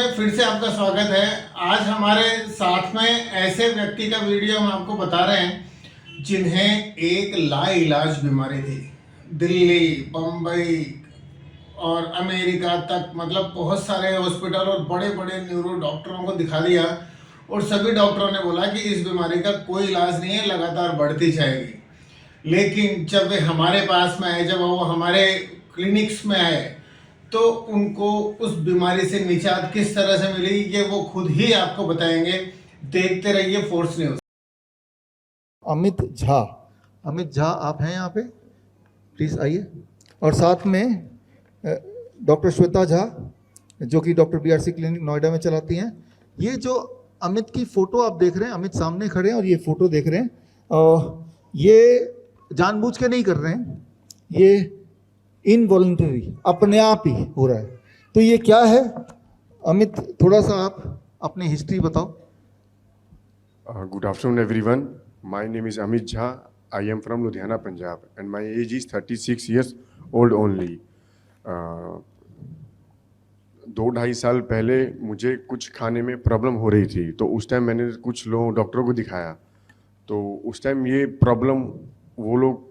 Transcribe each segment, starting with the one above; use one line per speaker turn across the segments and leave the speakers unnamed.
फिर से आपका स्वागत है। आज हमारे साथ में ऐसे व्यक्ति का वीडियो हम आपको बता रहे हैं जिन्हें एक लाइलाज बीमारी थी। दिल्ली, बम्बई और अमेरिका तक, मतलब बहुत सारे हॉस्पिटल और बड़े बड़े न्यूरो डॉक्टरों को दिखा दिया और सभी डॉक्टरों ने बोला कि इस बीमारी का कोई इलाज नहीं है, लगातार बढ़ती जाएगी। लेकिन जब वे हमारे पास में आए, जब वो हमारे क्लिनिक्स में आए, तो उनको उस बीमारी से निजात किस तरह से मिली ये वो खुद ही आपको बताएंगे। देखते रहिए फोर्स न्यूज।
अमित झा आप हैं यहाँ पे, प्लीज़ आइए। और साथ में डॉक्टर श्वेता झा जो कि डॉक्टर बीआरसी क्लिनिक नोएडा में चलाती हैं। ये जो अमित की फ़ोटो आप देख रहे हैं, अमित सामने खड़े हैं और ये फ़ोटो देख रहे हैं, ये जानबूझ के नहीं कर रहे हैं, ये इनवॉलंटरी अपने आप ही हो रहा है। तो ये क्या है अमित, थोड़ा सा आप अपनी हिस्ट्री बताओ।
Good afternoon, everyone. My name is Amit Jha. I am from Ludhiana, Punjab, and my age is 36 years old only. 2-2.5 साल पहले मुझे कुछ खाने में प्रॉब्लम हो रही थी, तो उस टाइम मैंने कुछ लोग डॉक्टरों को दिखाया। तो उस टाइम ये प्रॉब्लम वो लोग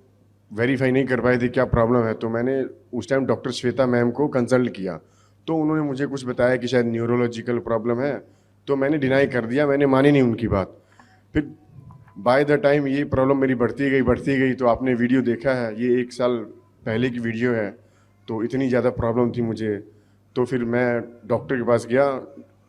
वेरीफाई नहीं कर पाए थे क्या प्रॉब्लम है। तो मैंने उस टाइम डॉक्टर श्वेता मैम को कंसल्ट किया, तो उन्होंने मुझे कुछ बताया कि शायद न्यूरोलॉजिकल प्रॉब्लम है। तो मैंने डिनाई कर दिया, मैंने मानी नहीं उनकी बात। फिर बाय द टाइम ये प्रॉब्लम मेरी बढ़ती गई। तो आपने वीडियो देखा है, ये 1 साल पहले की वीडियो है। तो इतनी ज़्यादा प्रॉब्लम थी मुझे, तो फिर मैं डॉक्टर के पास गया।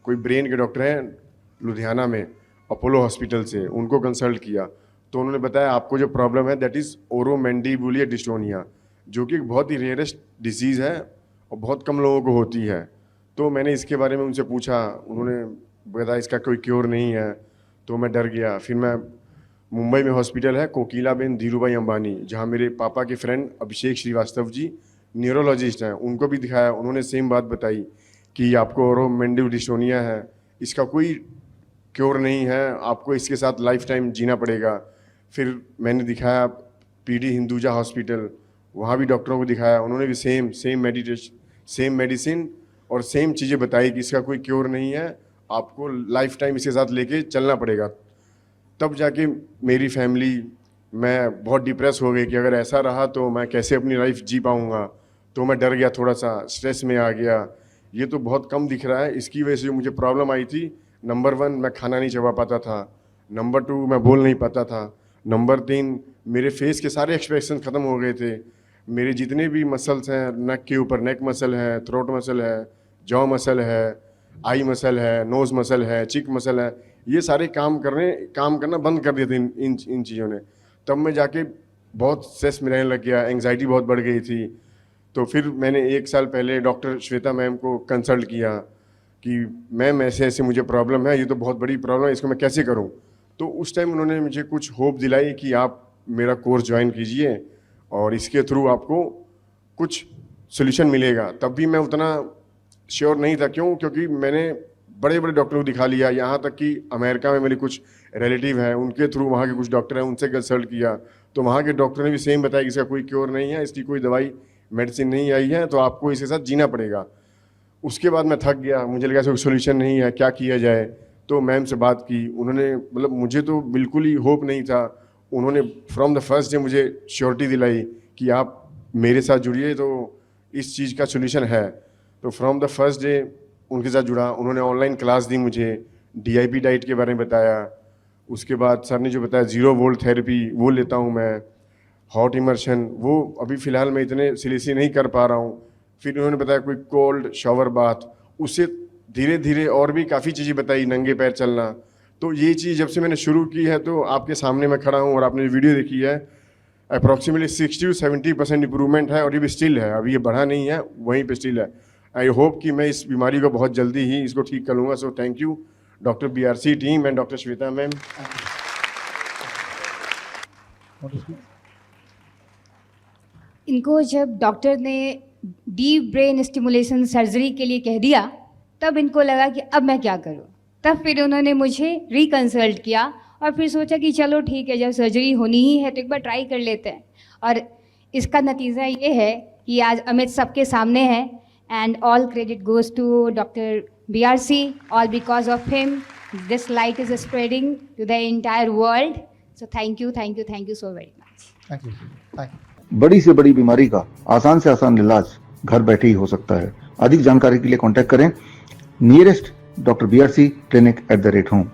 कोई ब्रेन के डॉक्टर हैं लुधियाना में, अपोलो हॉस्पिटल से, उनको कंसल्ट किया। तो उन्होंने बताया आपको जो प्रॉब्लम है दैट इज़ ओरोमैंडिबुलर डिस्टोनिया, जो कि एक बहुत ही रेयरेस्ट डिसीज़ है और बहुत कम लोगों को होती है। तो मैंने इसके बारे में उनसे पूछा, उन्होंने बताया इसका कोई क्योर नहीं है। तो मैं डर गया। फिर मैं मुंबई में हॉस्पिटल है कोकिलाबेन धीरूभाई अंबानी, जहाँ मेरे पापा के फ्रेंड अभिषेक श्रीवास्तव जी न्यूरोलॉजिस्ट हैं, उनको भी दिखाया। उन्होंने सेम बात बताई कि आपको ओरोमैंडिबुलर डिस्टोनिया है, इसका कोई क्योर नहीं है, आपको इसके साथ लाइफ टाइम जीना पड़ेगा। फिर मैंने दिखाया पीडी हिंदुजा हॉस्पिटल, वहाँ भी डॉक्टरों को दिखाया। उन्होंने भी सेम मेडिसिन और सेम चीज़ें बताई कि इसका कोई क्योर नहीं है, आपको लाइफ टाइम इसके साथ लेके चलना पड़ेगा। तब जाके मेरी फैमिली, मैं बहुत डिप्रेस हो गई कि अगर ऐसा रहा तो मैं कैसे अपनी लाइफ जी पाऊँगा। तो मैं डर गया, थोड़ा सा स्ट्रेस में आ गया। ये तो बहुत कम दिख रहा है, इसकी वजह से जो मुझे प्रॉब्लम आई थी, नंबर 1 मैं खाना नहीं चबा पाता था, नंबर 2 मैं बोल नहीं पाता था, नंबर 3 मेरे फेस के सारे एक्सप्रेशन ख़त्म हो गए थे। मेरे जितने भी मसल्स हैं नेक के ऊपर, नेक मसल है, थ्रोट मसल है, जॉ मसल है, आई मसल है, नोज़ मसल है, चिक मसल है, ये सारे काम करना बंद कर दिए थे इन चीज़ों ने। तब मैं जाके बहुत स्ट्रेस में रहने लग गया, एंग्जाइटी बहुत बढ़ गई थी। तो फिर मैंने 1 साल पहले डॉक्टर श्वेता मैम को कंसल्ट किया कि मैम ऐसे ऐसे मुझे प्रॉब्लम है, ये तो बहुत बड़ी प्रॉब्लम है, इसको मैं कैसे करूं। तो उस टाइम उन्होंने मुझे कुछ होप दिलाई कि आप मेरा कोर्स ज्वाइन कीजिए और इसके थ्रू आपको कुछ सोल्यूशन मिलेगा। तब भी मैं उतना श्योर नहीं था, क्योंकि मैंने बड़े बड़े डॉक्टरों को दिखा लिया, यहाँ तक कि अमेरिका में मेरे कुछ रिलेटिव हैं, उनके थ्रू वहाँ के कुछ डॉक्टर हैं, उनसे कंसल्ट किया। तो वहाँ के डॉक्टर ने भी सेम बताया कि इसका कोई क्योर नहीं है, इसकी कोई दवाई मेडिसिन नहीं आई है, तो आपको इसके साथ जीना पड़ेगा। उसके बाद मैं थक गया, मुझे लगा कोई सोल्यूशन नहीं है, क्या किया जाए। तो मैम से बात की, उन्होंने, मतलब मुझे तो बिल्कुल ही होप नहीं था, उन्होंने फ्रॉम द फर्स्ट डे मुझे श्योरिटी दिलाई कि आप मेरे साथ जुड़िए तो इस चीज़ का सोल्यूशन है। तो फ्रॉम द फर्स्ट डे उनके साथ जुड़ा। उन्होंने ऑनलाइन क्लास दी मुझे, DIP डाइट के बारे में बताया। उसके बाद सर ने जो बताया 0 वोल्ट थेरेपी वो लेता हूँ मैं, हॉट इमर्शन वो अभी फ़िलहाल मैं इतने सीरियसली नहीं कर पा रहा हूँ। फिर उन्होंने बताया कोई कोल्ड शावर बाथ, उससे धीरे धीरे और भी काफ़ी चीज़ें बताई, नंगे पैर चलना। तो ये चीज़ जब से मैंने शुरू की है, तो आपके सामने मैं खड़ा हूँ और आपने वीडियो देखी है, अप्रॉक्सीमेटली 60 to 70% इंप्रूवमेंट है और ये भी स्टिल है, अभी ये बढ़ा नहीं है, वहीं पे स्टिल है। आई होप कि मैं इस बीमारी को बहुत जल्दी ही इसको ठीक कर लूँगा। So thank you doctor BRC team and doctor Shweta ma'am.
इनको जब डॉक्टर ने डीप ब्रेन स्टिमुलेशन सर्जरी के लिए कह दिया, तब इनको लगा कि अब मैं क्या करूं। तब फिर उन्होंने मुझे रिकंसल्ट किया और फिर सोचा कि चलो ठीक है, जब सर्जरी होनी ही है तो एक बार ट्राई कर लेते हैं। और इसका नतीजा ये है कि आज अमित सबके सामने है। And all credit goes to doctor BRC, all because of him, this light is spreading to the entire world. So thank you so very much.
Thank you thank
बड़ी से बड़ी बीमारी का आसान से आसान इलाज घर बैठे ही हो सकता है। अधिक जानकारी के लिए कांटेक्ट करें नियरेस्ट डॉक्टर BRC clinic@home।